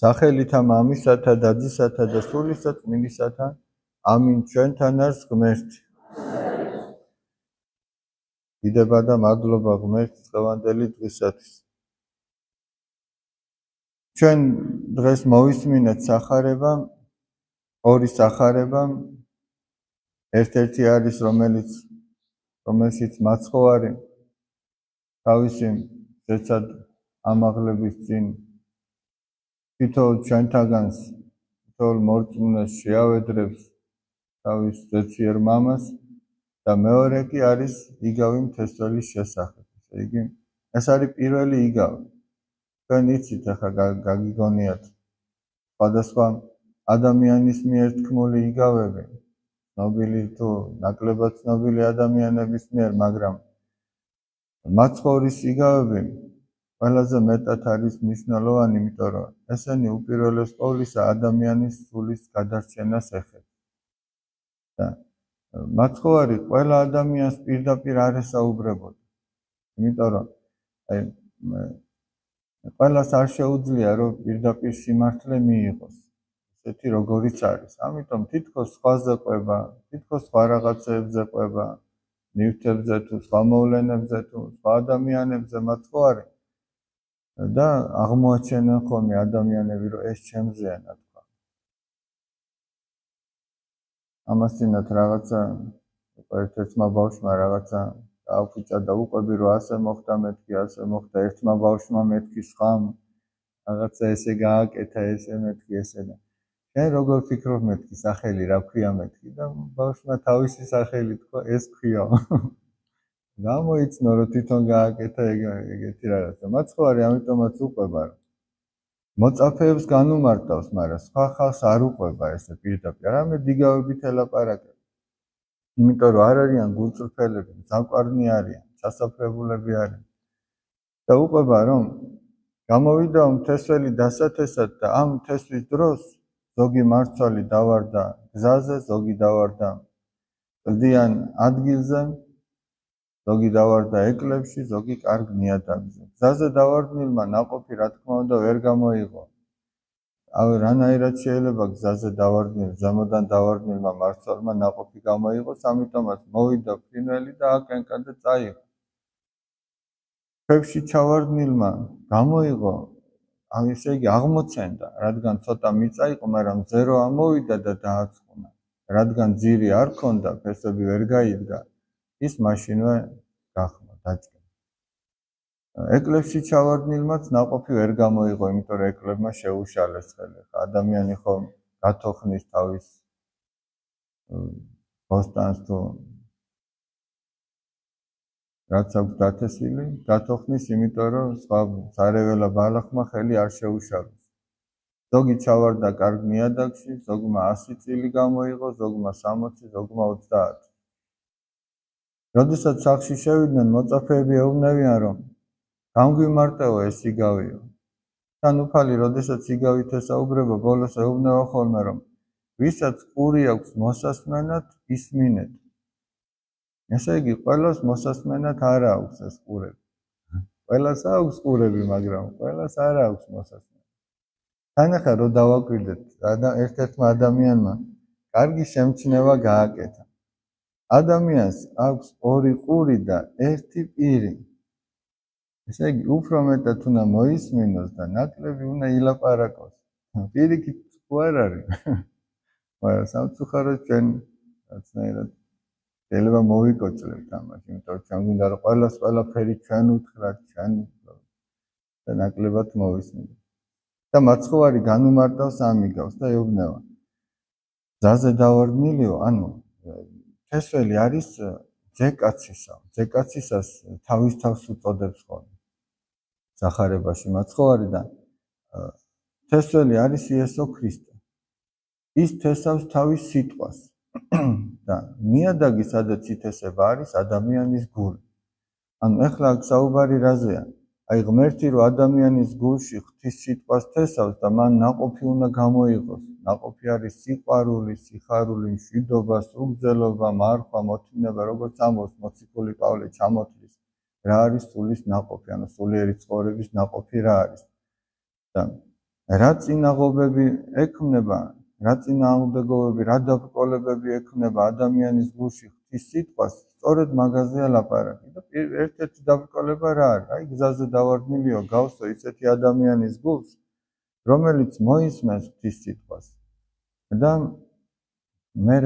სახელითა მამისათა და ძისათა და სულისა წმინდისათა. ამინ. ჩვენთან არის ღმერთი. დიდება და მადლობა ღმერთის დღევანდელი დღისათვის. ჩვენ დღეს მოვისმინეთ სახარება, ორი სახარება. ერთ-ერთი არის რომელშიც მაცხოვარი თავისი ზეცად ამაღლების წინ თითოეულ ჩვენთაგანს, თითოეულ მორწმუნეს შეავედრებს თავის ზეციერ მამას და მეორე კი არის იგავი მთესწველის შესახებ. ეს არის პირველი იგავი. თქვენ იცით, ახლა გაგიგონიათ სხვადასხვა ადამიანის მიერ თქმული იგავები, ცნობილი თუ ნაკლებად ცნობილი ადამიანების მიერ, მაგრამ მაცხოვრის იგავები ყველაზე მეტად არის მნიშვნელოვანი, იმიტომ რომ ესენი უპირველეს ყოვლისა ადამიანის სულის გადარჩენას ეხება. და მაცხოვარი ყველა ადამიანს პირდაპირ არ ესაუბრებოდა. იმიტომ რომ ყველას არ შეუძლია რომ პირდაპირ სიმართლე მიიღოს, ესეთი როგორიც არის. ამიტომ თითქოს სხვაზე ყვება, თითქოს სხვა რაღაცეებზე ყვება, ნივთებზე თუ სხვა მოვლენებზე თუ სხვა ადამიანებზე მაცხოვარი და აღმოაჩენენ ხოლმე ადამიანები, რომ ეს ჩემზეა ნათქვა. ამასთანავე რაღაცა ერთ-ერთმა ბავშვმა რაღაცა დააფუჭა და უყვები, რომ ასე მოხდა მეთქი, ასე მოხდა. ერთმა ბავშვმა მეთქი სხამ, რაღაცა ესე გააკეთა, ესე მეთქი, ესე და შენ როგორ ფიქრობ მეთქი სახელი რა ქვია მეთქი და ბავშვმა თავისი სახელი თქვა, ეს ქვია. გამოიცნო რომ თვითონ გააკეთა ეგეთი რაღაცა. მაცხოვარი ამიტომაც უყვება, რომ მოწაფეებს განუმარტავს, მაგრამ სხვა ხალხს არ უყვება ესე პირდაპირ. არამედ იგავებით ელაპარაკება. იმიტომ რომ არ არიან გულწრფელები, ზამყვარნი არიან, ჩასაფრებულები არიან. და უყვება, რომ გამოვიდა მთესველი დასათესად და ამ მთესვის დროს ზოგი მარცვალი დავარდა გზაზე, ზოგი დავარდა კლდიან ადგილზე, ზოგი დავარდა ეკლებში, ზოგი კარგ ნიადაგზე. გზაზე დავარდნილმა ნაყოფი რა თქმა უნდა ვერ გამოიღო. რანაირად შეიძლება გზაზე დავარდნილ, ზემოდან დავარდნილმა მარცვალმა ნაყოფი გამოიღოს, ამიტომაც მოვიდა ფრინველი და აკენკა და წაიღო. ქვებში ჩავარდნილმა გამოიღო, ესე იგი აღმოცენდა, რადგან ცოტა მიწა იყო, მაგრამ ზერო ამოვიდა და დააწყუნა. რადგან ძირი არ ქონდა, ფესვები ვერ გაიდგა, ის მაშინვე გახმა, დაჭდა. ეკლებში ჩავარდნილმაც ნაყოფი ვერ გამოიღო, იმიტომ რომ ეკლebმა შეუშალეს ხელი. ადამიანი ხომ გათოხნის თავის ბოსტანს თუ რაც აქვს დათესილი, გათოხნის, იმიტომ რომ სხვა სარეველა ბალახმა ხელი არ შეუშალეს. ზოგი ჩავარდა კარგ ნიადაგში, ზოგმა 100 წილი გამოიღო, ზოგმა 60, ზოგმა 30. როდესაც სახლში შევიდნენ, მოწაფეები ეუბნებიან, რომ გამგვიმარტეო ეს იგავიო. თან უფალი, როდესაც იგავით ესაუბრება, ბოლოს ეუბნება ხოლმე, რომ ვისაც ყური აქვს მოსასმენად, ისმინეთ. ესე იგი, ყველას მოსასმენად არ აქვს ეს ყურები. ყველას აქვს ყურები, მაგრამ ყველას არ აქვს მოსასმენად. თან ახლა რო დავაკვირდეთ, ერთ-ერთმა ადამიანმა კარგი შემჩნევა გააკეთა. ადამიანს აქვს ორი ყური და ერთი პირი. ესე იგი, უფრო მეტად უნდა მოისმინოს და ნაკლები უნდა ილაპარაკოს. პირიქით თუ არ არის. მაგრამ სამწუხაროდ ჩვენ რაცნაირად შეიძლება მოვიკოჭლებთ ამას, იმიტომ რომ ჩვენ გვინდა რომ ყველას ყველაფერი ჩვენ უთხრათ, ჩვენ და ნაკლებად მოვისმინოთ. და მაცხოვარი განუმარტავს ამ იგავს და ეუბნება. გზაზე დავარდნილიო, ანუ თესველი არის ძეკაცისა. ძეკაცისას თავის თავს უწოდებს ხოლმე. სახარებაში მაცხოვარი და თესველი არის იესო ქრისტე. ის თესავს თავის სიტყვას. და ნიადაგი, სადაც ითესება, არის ადამიანის გული. ანუ ეხლა აქ საუბარი რაზეა? აი ღმერთი რო ადამიანის გულში ღვთის სიტყვას თესავს და მან ნაყოფი უნდა გამოიღოს. ნაყოფი არის სიყვარული, სიხარული, მშვიდობა, სულგრძელობა, მარხვა, მოთმინება, როგორც ამბობს მოციქული პავლე ჩამოთვლის. რა არის სულის ნაყოფი, ანუ სულიერი ცხოვრების ნაყოფი რა არის? და რა წინაღობები ექმნება, რა წინააღმდეგობები, რა დაბრკოლებები ექმნება ადამიანის გულში ღვთის სიტყვას, სწორედ მაგაზეა ლაპარაკი. და ერთ-ერთი დაბრკოლება რა არის? აი გზაზე დავარდნილიო, გავსო ისეთი ადამიანის გულს, რომელიც მოისმენს ღვთის სიტყვას. და მე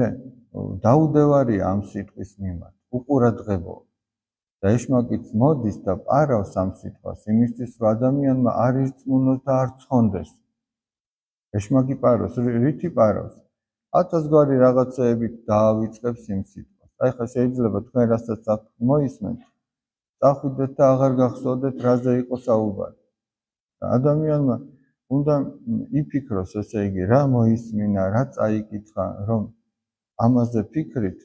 დაუდევარია ამ სიტყვის მიმართ, უყურადღებო. და ეშმაკიც მოდის და პარავს ამ სიტყვას, იმისთვის რომ ადამიანმა არ ირწმუნოს და არ ცხონდეს. ეშმაკი პარავს, რითი პარავს? 1000 გვარი რაღაცეებით დაავიწყებს იმ სიტყვას. აი ხა შეიძლება თქვენ რასაც მოისმენთ, წახვიდეთ და აღარ გახსოვდეთ რაზე იყო საუბარი. ადამიანმა უნდა იფიქროს, ესე იგი, რა მოისმინა, რა წაიკითხა, რომ ამაზე ფიქრით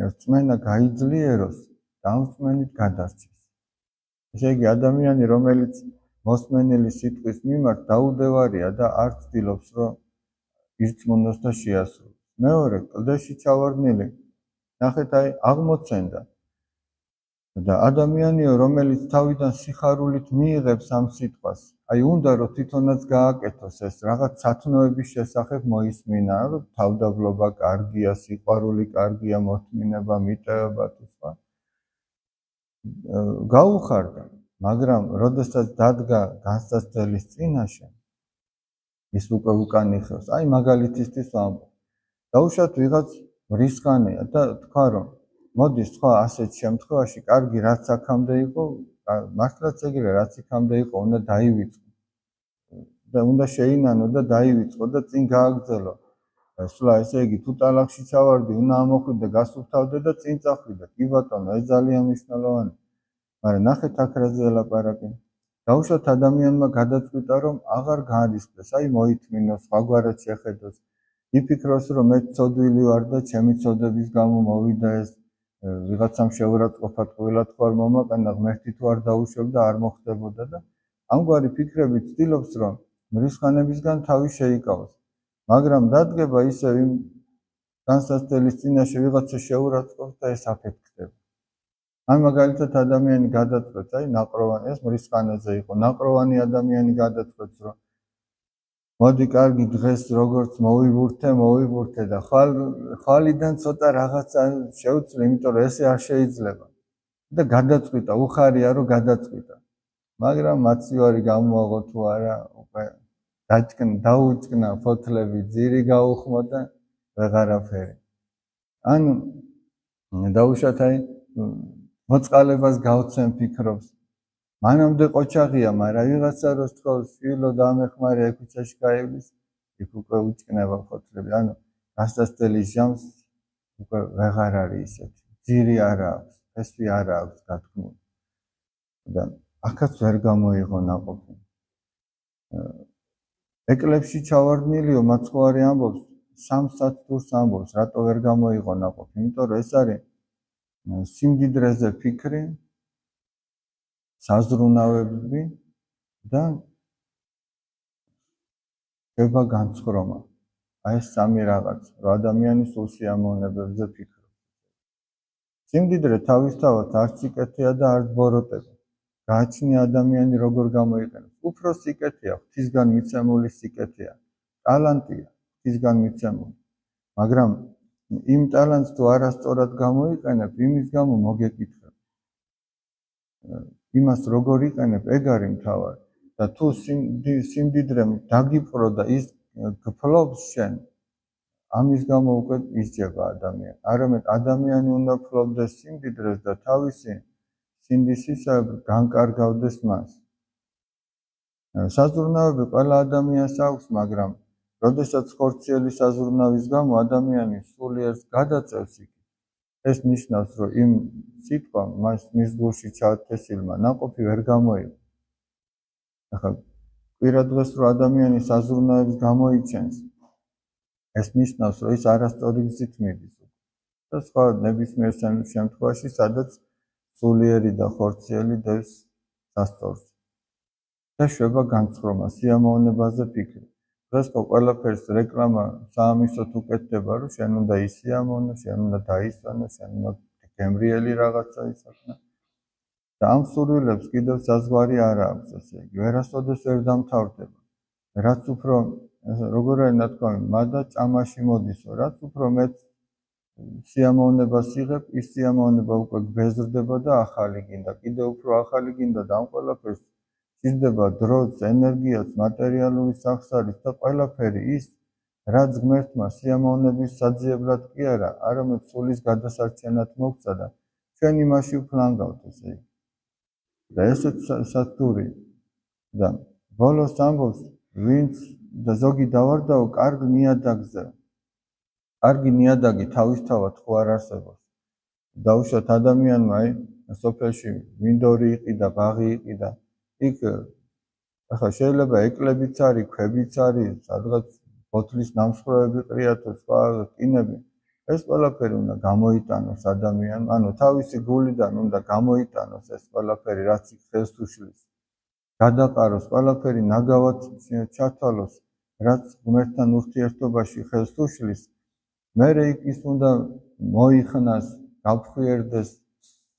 რწმენა გაიძლიეროს და ამ რწმენით გადარჩეს. ესე იგი, ადამიანი, რომელიც მოსმენელი სიტყვის მიმართ დაუდევარია და არ ცდილობს, რომ ირწმუნოს და შეასრულოს. მეორე, კლდეში ჩავარდნილი, ნახეთ, აი აღმოცენდა. და ადამიანიო, რომელიც თავიდან სიხარულით მიიღებს ამ სიტყვას, აი უნდა რომ თვითონაც გააკეთოს ეს რაღაც სათნოების შესახებ მოისმინა, რომ თავდაბლობა კარგია, სიყვარული კარგია, მოთმინება, მიტევება თუ სხვა. გაუხარდა, მაგრამ როდესაც დადგა განსაცდელის წინაშე, ის უკვე უკან იხევს. აი მაგალითისთვის ვამბობ. დაუშვათ ვიღაც რისხანია და თქვა რომ მოდი სხვა ასეთ შემთხვევაში კარგი რაც აქამდე იყო, მართლაც ეგრე რაც იქამდე იყო, უნდა დაივიწყო. და უნდა შეინანო და დაივიწყო და წინ გააგრძელო. სულა ესე იგი თუ ტალახში ჩავარდი, უნდა ამოხვიდე, გასუფთავდე და წინ წახვიდე. კი ბატონო, ეს ძალიან მნიშვნელოვანია. მაგრამ ნახეთ აქ რაზე ელაპარაკი. დაუშვათ ადამიანმა გადაწყვიტა რომ აღარ განრისხდეს, აი მოითმინოს, სხვაგვარად შეხედოს. იფიქროს რომ მე ცოდვილი ვარ და ჩემი ცოდების გამო მოვიდა ეს ვიღაცამ შეურაცხყოფად ყოველად ხარ მომაყენა, ღმერთი თუ არ დაუშვებ და არ მოხდებოდა და ამგვარი ფიქრებით ცდილობს რომ მრისხანებისგან თავი შეიკავოს. მაგრამ დადგება ისევ იმ განსაცდელის წინაშე ვიღაცა შეურაცხყოფს და ეს აფეთქდება. აი მაგალითად ადამიანი გადაწყვეტს, აი ნაყროვანი ეს მრისხანეზე იყო, ნაყროვანი ადამიანი გადაწყვეტს რომ მოდი კარგი დღეს როგორც მოვიბურთე და ხვალიდან ცოტა რაღაცა შევძლე, იმიტომ რომ ესე არ შეიძლება. და გადაწყვიტა, უხარია რომ გადაწყვიტა. მაგრამ მაცივარი გამოაღო თუ არა, უკვე დაუჭკნა ფოთლები, ძირი გაუხმო და ვეღარაფერი. ანუ დაუშვათ აი მოწყალებას გავცემ ფიქრობს. მანამდე ყოჩაღია, მაგრამ ვიღაცა როს თქოს, შვილო დამეხმარე ექვიცაში გაივლის, იქ უკვე უჭკნება ფოთლები. ანუ განსაცდელის ჟამს უკვე ვეღარ არის ისეთი. ძირი არ აქვს, ფესვი არ აქვს გათქმული. და აქაც ვერ გამოიღო ნაყოფი. ეკლებში ჩავარდნილიო, მაცხოვარი ამბობს, 3 სათდურს ამბობს, რატო ვერ გამოიღო ნაყოფი? იმიტომ რომ ეს არის სიმდიდრეზე ფიქრი, საზრუნავები და ხება განცხრომა. აი ეს სამი რაღაც, რომ ადამიანი სულ სიამოვნებებზე ფიქრობს. სიმდიდრე თავისთავად არც სიკეთეა და არც ბოროტება. გააჩნია ადამიანი როგორ გამოიყენებს. უფრო სიკეთეა, ღვთისგან მიცემული სიკეთეა. ტალანტია, ღვთისგან მიცემული. მაგრამ იმ ტალანტს თუ არასწორად გამოიყენებ, იმის გამო მოგეკითხებ. იმას როგორ იყენებ, ეგ არის მთავარი. და თუ სიმდიდრემ დაგიპყრო და ის გფლობს შენ, ამის გამო უკვე ისჯება ადამიანი. არამედ ადამიანი უნდა ფლობდეს სიმდიდრეს და თავისი სინდისისაგ განკარგავდეს მას. საზრუნავები ყველა ადამიანს აქვს, მაგრამ როდესაც ხორციელი საზრუნავის გამო ადამიანი სულიერ გადაწევს იქ, ეს ნიშნავს, რომ იმ სიტყვამ მის გულში ჩაათესილმა ნაყოფი ვერ გამოიღო. ახლა კვირა დღეს რო ადამიანი საზრუნავებს გამოიჩენს, ეს ნიშნავს, რომ ის არასწორი გზით მიდის. და სხვა ნებისმიერ შემთხვევაში, სადაც სულიერი და ხორციელი დევს სასწორს. და შვება განცხრომა, სიამოვნებაზე ფიქრი. დღეს ხო ყველაფერს რეკლამა საამისოდ უკეთდება, რომ შენ უნდა ისიამოვნო, შენ უნდა დაისვენო, შენ უნდა გემრიელი რაღაცა ისახნა. და ამ სურვილებს კიდევ საზღვარი არ აქვს, ესე იგი, ვერასოდეს ვერ დამთავრდება. რაც უფრო როგორ არის ნათქვამი, მადა ჭამაში მოდისო, რაც უფრო მეც სიამოვნებას იღებ, ის სიამოვნება უკვე გბეზრდება და ახალი გინდა, კიდევ უფრო ახალი გინდა და ამ ყველაფერს სჭირდება დროც, ენერგიაც, მატერიალური სახსარიც და ყველაფერი ის, რაც ღმერთმა სიამოვნების საძიებლად კი არა, არამედ სულის გადასარჩენად მოგცა და ჩვენ იმაში ვფლანგავთ, ესე იგი. და ესეც სათური და ბოლოს ამბობს, ვინც და ზოგი დავარდაო კარგ ნიადაგზე. კარგი ნიადაგი თავისთავად ხო არ არსებობს. დაუშვათ ადამიანმა სოფელში მინდორი იყიდა, ბაღი იყიდა. იქ ახლა შეიძლება ეკლებიც არის, ქვებიც არის, სადღაც ბოთლის ნამსხვრევები ყრიათო, სხვა რკინები. ეს ყველაფერი უნდა გამოიტანოს ადამიანმა, ანუ თავისი გულიდან უნდა გამოიტანოს ეს ყველაფერი, რაც იქ ხელს უშლის. გადაყაროს ყველაფერი ნაგავად ჩათვალოს, რაც ღმერთთან ურთიერთობაში ხელს უშლის. მერე იქ ის უნდა მოიხნას, გაფხვიერდეს,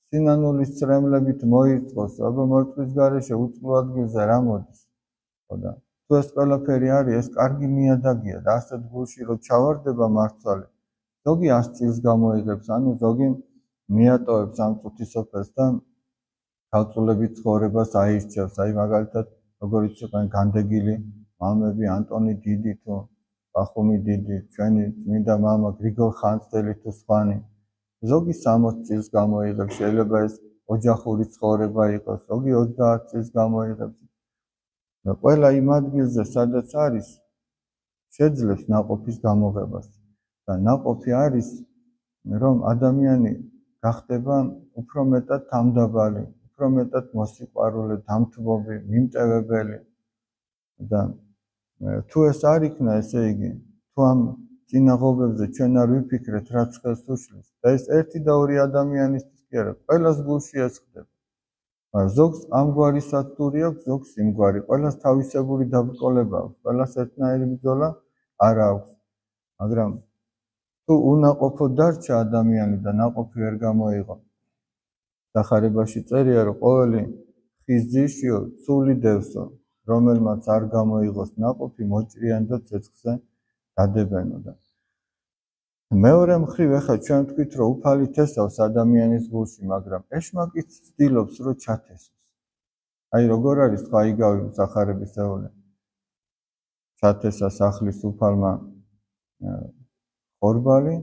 სინანულის წრემლებით მოირწყოს, აბა მორწყვის გარეშე უწყლო ადგილზე რა მოდის. ხოდა თუ ეს ყველაფერი არის, ეს კარგი ნიადაგია და ასეთ გულში რო ჩავარდება მარცვალი, ზოგი 100 წელს გამოიღებს, ანუ ზოგი მიატოვებს ამ წუთისოფელს და თავწულებით ცხოვრებას აირჩევს. აი მაგალითად, როგორიც იყვნენ განდეგილი მამები, ანტონი დიდი თუ პახუმი დიდი, ჩვენი წმინდა მამა გრიგოლ ხანძთელი თუ სხვანი. ზოგი 60 წელს გამოიღებს, შეიძლება ეს ოჯახური ცხოვრება იყოს, ზოგი 30 წელს გამოიღებს. და ყველა იმ ადგილზე, სადაც არის, შეძლებს ნაყოფის გამოღებას. და ნაყოფი არის, რომ ადამიანი გახდება უფრო მეტად თამდაბალი, უფრო მეტად მოსიყვარულე, დამთმობი, მიმტევებელი. და თუ ეს არ იქნა, ესე იგი, თუ ამ წინაღობებზე ჩვენ არ ვიფიქრეთ, რაც ხელს უშლის, და ეს ერთი და ორი ადამიანისთვის კი არა, ყველას გულში ეს ხდება. ზოგს ამგვარი სათდური აქვს, ზოგს იმგვარი, ყველას თავისებური დაბრკოლება აქვს, ყველას ერთნაირი ბრძოლა არ აქვს. მაგრამ თუ უნაყოფო დარჩა ადამიანი და ნაყოფი ვერ გამოიღო, სახარებაში წერია, რომ ყოველი ხის ძიშიო ცული დევსო, რომელმაც არ გამოიღოს ნაყოფი, მოჭრიან და ცეცხლზე დადებენო. და მეორე მხრივ ახლა ჩვენ ვთქვით, რომ უფალი თესავს ადამიანის გულში, მაგრამ ეშმაკიც ცდილობს, რომ ჩათესოს. აი როგორ არის სხვა იგავი სახარების ეოლე. ჩათესა სახლის უფალმა ხორბალი,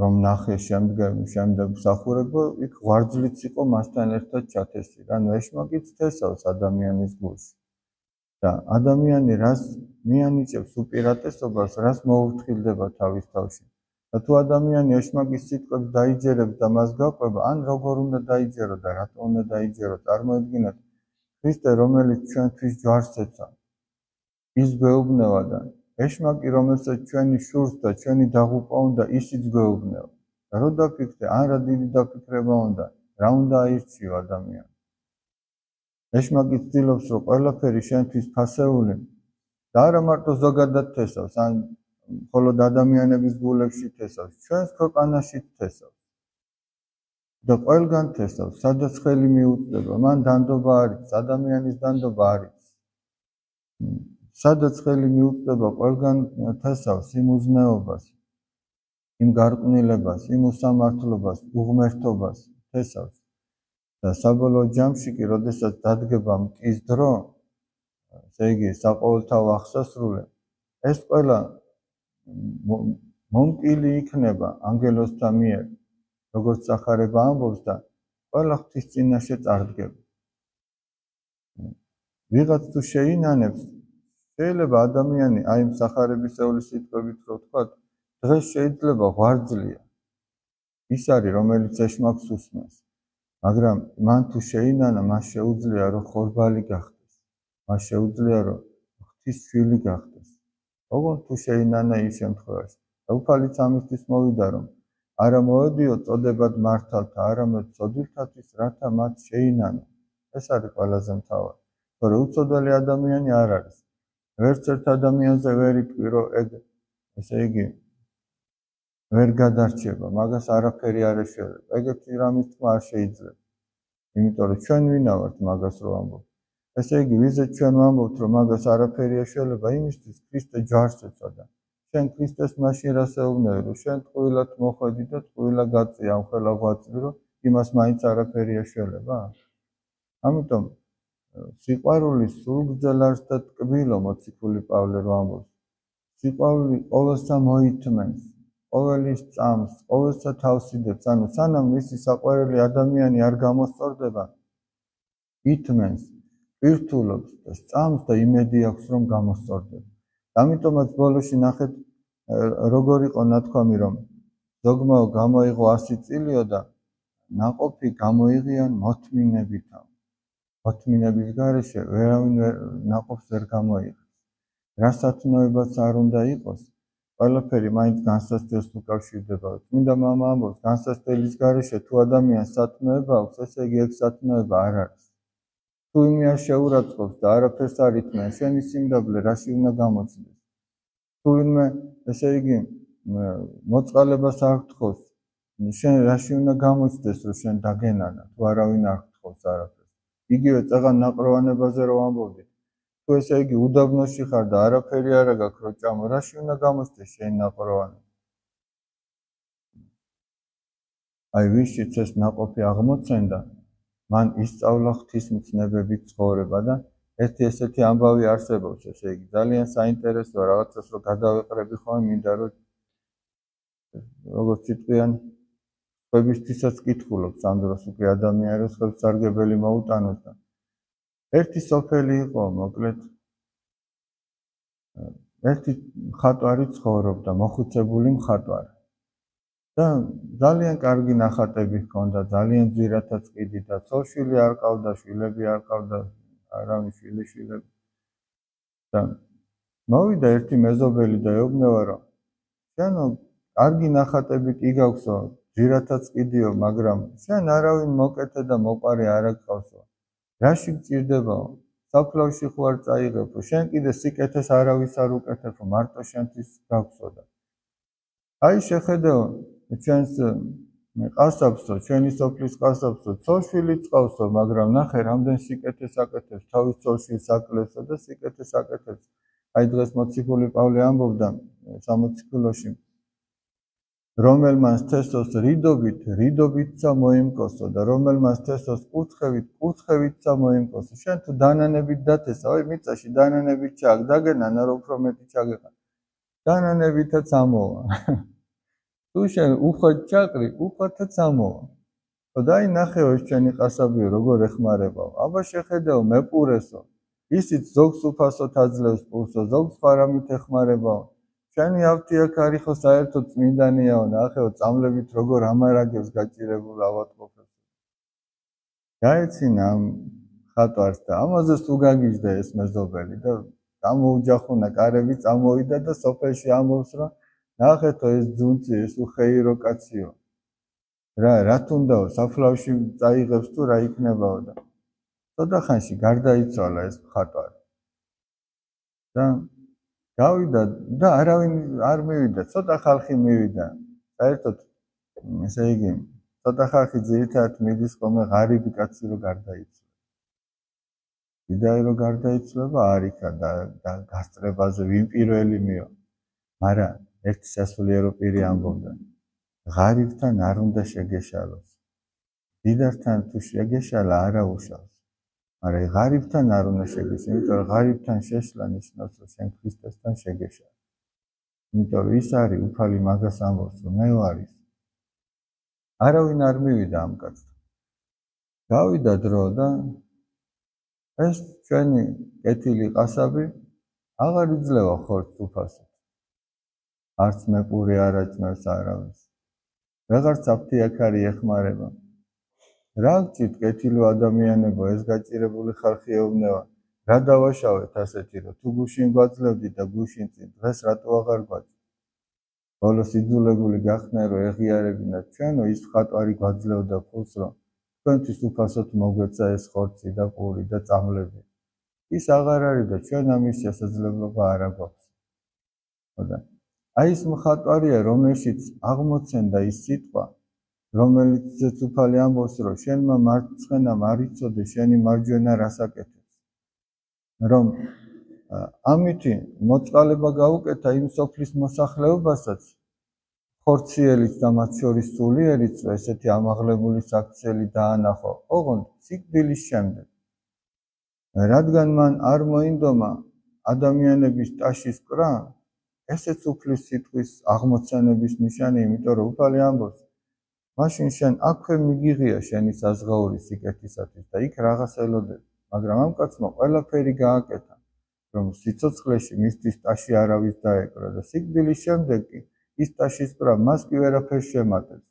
რომ ნახე შემდეგ მსახურებო, იქ ღვარძლიც იყო მასთან ერთად ჩათესი. ანუ ეშმაკიც თესავს ადამიანის გულში. და ადამიანი რას მიანიჭებს უპირატესობას, რას მოუფრთხილდება თავის თავში. და თუ ადამიანი ეშმაკის სიტყვებს დაიჯერებს და მას გაყვება, ან როგორ უნდა დაიჯერო და რატო უნდა დაიჯერო, წარმოედგინეთ ქრისტე, რომელიც ჩვენთვის ჯვარს ეცა, ის გვეუბნება და ეშმაკი, რომელსაც ჩვენი შურს და ჩვენი დაღუპვა უნდა, ისიც გვეუბნება. და რო დაფიქრდე, ან რა დიდი დაფიქრება უნდა, რა უნდა აირჩიო ადამიანი. ეშმაკი ცდილობს, რომ ყველაფერი შენთვის ფასეული და არა მარტო ზოგადად თესავს, ან მხოლოდ ადამიანების გულებში თესავს, ჩვენს ქვეყანაში თესავს. და ყველგან თესავს, სადაც ხელი მიუწვდება, მან დანდობა არის, ადამიანის დანდობა არის. სადაც ხელი მიუწვდება, ყველგან თესავს იმ უზნეობას, იმ გარყვნილებას, იმ უსამართლობას, უღმერთობას თესავს. და საბოლოო ჯამში კი, როდესაც დადგება მტკის დრო, ესე იგი საყოველთაო აღსასრულე, ეს ყველა მომკილი იქნება ანგელოზთა მიერ, როგორც სახარება ამბობს და ყველა ღვთის წინაშე წარდგება. ვიღაც თუ შეინანებს, შეიძლება ადამიანი აი იმ სახარების ეულის სიტყვებით რო ვთქვათ, დღეს შეიძლება ღვარძლია. ის არის, რომელიც ეშმაკს უსმენს. მაგრამ მან თუ შეინანა, მას შეუძლია, რომ ხორბალი გახდეს. მას შეუძლია, რომ ღვთის შვილი გახდეს. ოღონდ თუ შეინანა იმ შემთხვევაში. და უფალიც ამისთვის მოვიდა, რომ არა მოედიო წოდებად მართალთა, არამედ ცოდილთათვის, რათა მათ შეინანო. ეს არის ყველაზე მთავარი. თორე უცოდველი ადამიანი არ არის. ვერც ერთ ადამიანზე ვერ იტყვი, რომ ესე იგი ვერ გადარჩება, მაგას არაფერი არ ეშველება. ეგეთი რამის თქმა არ შეიძლება. იმიტომ რომ ჩვენ ვინა ვართ მაგას რო ამბობ. ესე იგი, ვიზეთ ჩვენ ვამბობთ, რომ მაგას არაფერი ეშველება, იმისთვის ქრისტე ჯვარს ეწოდა. შენ ქრისტეს მაშინ რას ეუბნები, რომ შენ ტყუილად მოხვედი და ტყუილად გაწია ამ ყველა ღვაწლი, რომ იმას მაინც არაფერი ეშველება? ამიტომ სიყვარული სულგრძელ არის და ტკბილო, მოციქული პავლე რო ამბობს. სიყვარული ყოველსა მოითმენს, ყოველის წამს, ყოველსა თავსიდებს, ანუ სანამ მისი საყვარელი ადამიანი არ გამოსწორდება, ითმენს, პირთულობს და სწამს და იმედი აქვს, რომ გამოსწორდება. ამიტომაც ბოლოში ნახეთ, როგორ იყო ნათქვამი, რომ ზოგმა გამოიღო 100 წილიო და ნაყოფი გამოიღიან მოთმინებითა. მოთმინების გარეშე ვერავინ ნაყოფს ვერ გამოიღებს. რა სათნოებაც არ უნდა იყოს, ყველაფერი მაინც განსასწრებს უკავშირდება. წმინდა მამა ამბობს, განსასწრების გარეშე თუ ადამიანს სათნოება აქვს, ესე იგი ეგ სათნოება არ არის. თუ იმია შეურაცხყოფს და არაფერს არ ითმენს, შენი სიმდაბლე რაში უნდა გამოჩნდეს? თუ ვინმე, ესე იგი, მოწყალებას არ გთხოვს, შენ რაში უნდა გამოჩნდეს, რომ შენ დაგენანა, თუ არავინ არ გთხოვს არაფერს. იგივე წაღან ნაყროვანებაზე რო ამბობდით, თუ ესე იგი უდაბნოში ხარ და არაფერი არ გაქვს რო ჭამო, რაში უნდა გამოჩნდეს შენი ნაყროვანება? აი ვისიც ეს ნაყოფი აღმოცენდა, მან ისწავლა ღვთისმცნებებით ცხოვრება და ერთი ესეთი ამბავი არსებობს, ესე იგი ძალიან საინტერესოა, რაღაცას რო გადავეყრები ხოლმე, მინდა რომ როგორც სიტყვიან სხვებისთვისაც კითხულობს ამ დროს უკვე ადამიანი რო სხვებს სარგებელი მოუტანოს და ერთი სოფელი იყო, მოკლედ ერთი მხატვარი ცხოვრობდა, მოხუცებული მხატვარი. და ძალიან კარგი ნახატები ჰქონდა, ძალიან ძვირადაც ყიდი და ცოლ-შვილი არ ყავდა, შვილები არ ყავდა, არავინ შვილიშვილები. და მოვიდა ერთი მეზობელი და ეუბნება, რომ შენო კარგი ნახატები კი გაქვსო, ძვირადაც ყიდიო, მაგრამ შენ არავინ მოკეთე და მოყარი არ გყავსო. რაში გჭირდებაო? საფლავში ხო არ წაიღებო, შენ კიდე სიკეთეს არავის არ უკეთებო, მარტო შენთვის გაქვსო და აი შეხედეო ჩვენს ყასაბსო, ჩვენი სოფლის ყასაბსო, ცოლ-შვილიც ყავსო, მაგრამ ნახე რამდენ სიკეთეს აკეთებს, თავის ცოლ-შვილს აკლევსო და სიკეთეს აკეთებს. აი დღეს მოციქული პავლე ამბობდა სამოციქულოში, რომელმან თესოს რიდობით, რიდობითსა მოიმკოსო და რომელმან თესოს კურთხევით, კურთხევითსა მოიმკოსო. შენ თუ დანანებით დათესა, ой მიწაში დანანებით ჩაგ, დაგენანა რომ უფრო მეტი ჩაგეყან. დანანებითაც ამოვა. თუ შენ უხვად ჩაყრი, უხვადაც ამოვა. და აი ნახეო ეს ჩვენი ყასაბიო როგორ ეხმარებაო. აბა შეხედეო მეპურესო. ისიც ზოგს უფასოდ აძლევს პურსო, ზოგს ფარამით ეხმარებაო. შენი ავთია ქარი ხო საერთოდ წმინდანიაო, ნახეო წამლებით როგორ ამარაგებს გაჭირებულ ავადმყოფებს. გაეცინა ამ ხატვარს და ამაზეც უგაგიჟდა ეს მეზობელი და გამოუჯახუნა, კარები წამოვიდა და სოფელში ამბობს, რომ ნახეთო ეს ძუნწი, ეს უხეირო კაციო. რა თუნდაო, საფლავში წაიღებს თუ რა იქნებაო და ცოტა ხანში გარდაიცვალა ეს ხატვარი. და გავიდა და არავინ არ მივიდა, ცოტა ხალხი მივიდა. საერთოდ ესე იგი, ცოტა ხალხი ძირითადად მიდის ხოლმე ღარიბი კაცი რო გარდაიცვალა. დიდაი რო გარდაიცვალა არ იქა და გასწრებაზე ვინ პირველი მიო. მაგრამ ერთი სასულიერო პირი ამბობდა, ღარიბთან არ უნდა შეგეშალოს. დიდართან თუ შეგეშალა არა უშავს. მაგრამ ღარიბთან არ უნდა შეგეშალოს, იმიტომ რომ ღარიბთან შეშლა ნიშნავს, რომ შენ ქრისტესთან შეგეშალა. იმიტომ რომ ის არის უფალი მაგას ამბობს, რომ მე ვარ ის. არავინ არ მივიდა ამ კაცთან. გავიდა დრო და ეს ჩვენი კეთილი ყასაბი აღარ იძლევა ხორცს უფასოდ. არც მეპური არ აჭმევს არავის. ვეღარც აფთიაქარი ეხმარება. რა გჭირთ კეთილო ადამიანებო, ეს გაჭირებული ხალხი ეუბნება, რა დავაშავეთ ასეთი, რომ თუ გუშინ გვაძლევდით და გუშინ წინ, დღეს რატო აღარ გვაძლევთ? ბოლოს იძულებული გახდნენ, რომ ეღიარებინათ ჩვენო ის ხატვარი გვაძლევდა ფულს, რომ თქვენთვის უფასოდ მოგვეცა ეს ხორცი და პური და წამლები. ის აღარ არის და ჩვენ ამის შესაძლებლობა არ აქვს. აი ეს მხატვარია, რომელშიც აღმოცენდა ის სიტყვა, რომელიცაც უფალი ამბობს, რომ შენმა მარცხენამ არ იცოდე შენი მარჯვენა რას აკეთებს. რომ ამითი მოწყალება გაუკეთა იმ სოფლის მოსახლეობასაც, ხორციელიც და მათ შორის სულიერიც, რომ ესეთი ამაღლებული საქციელი დაანახო, ოღონდ სიკვდილის შემდეგ. რადგან მან არ მოინდომა ადამიანების ტაშის კრა, ესეც უფლის სიტყვის აღმოცენების ნიშანი, იმიტომ რომ უფალი ამბობს, მაშინ შენ აქვე მიგიღია შენი საზღაური სიკეთისათვის და იქ რაღაც ელოდები, მაგრამ ამ კაცმა ყველაფერი გააკეთა, რომ სიცოცხლეში მისთვის ტაში არავის დაეკრა და სიკვდილის შემდეგ კი ის ტაშის კრა მას კი ვერაფერს შემატებს.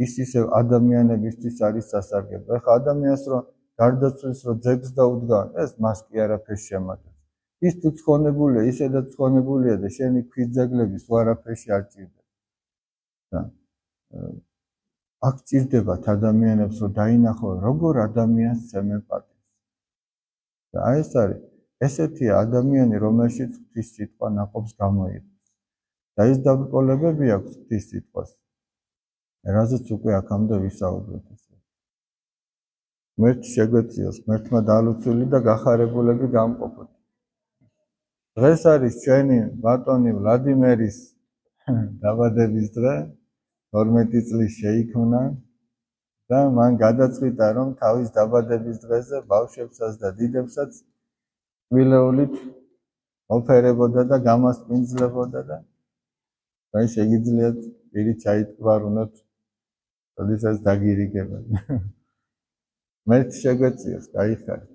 ის ისევ ადამიანებისთვის არის სასარგებლო. ეხლა ადამიანს რომ გარდაცვლის რომ ძეგლს დაუდგან, ეს მას კი არაფერს შემატებს. ის თუ ცხონებულია, ისედაც ცხონებულია და შენი ქვის ძეგლები ვარაფერში არ ჭირდება. აქ ჭირდებათ ადამიანებს რომ დაინახო როგორ ადამიანს ცემენ პატივს. და აი ეს არის ესეთია ადამიანი, რომელშიც ღვთის სიტყვა ნაყოფს გამოიღებს. და ის დაბრკოლებები აქვს ღვთის სიტყვას, რაზეც უკვე აქამდე ვისაუბრეთ. ღმერთი შეგვეციოს, ღმერთმა დალუცული და გახარებულები გამყოფოთ. დღეს არის ჩვენი ბატონი ვლადიმერის დაბადების დღე, 12 წლის შეიქმნა და მან გადაწყვიტა, რომ თავის დაბადების დღეზე ბავშვებსაც და დიდებსაც ტკბილეულით ოფერებოდა და გამასპინძლებოდა და აი შეგიძლიათ პირით ჩაიტკბარუნოთ, როდესაც დაგირიგებათ. ღმერთი შეგვეციოს, გაიხარეთ.